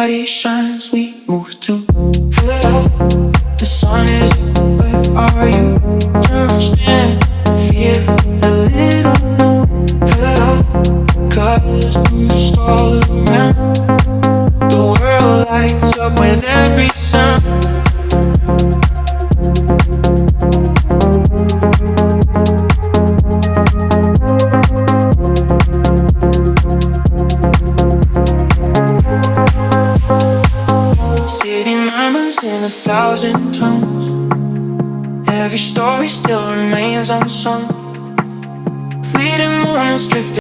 body shines, we move to hello. The sun is up, where are you? Don't understand, feel a little low. Hello, colors burst all around. The world lights up with every sound. City murmurs in 1,000 tones. Every story still remains unsung. Fleeting moments drifting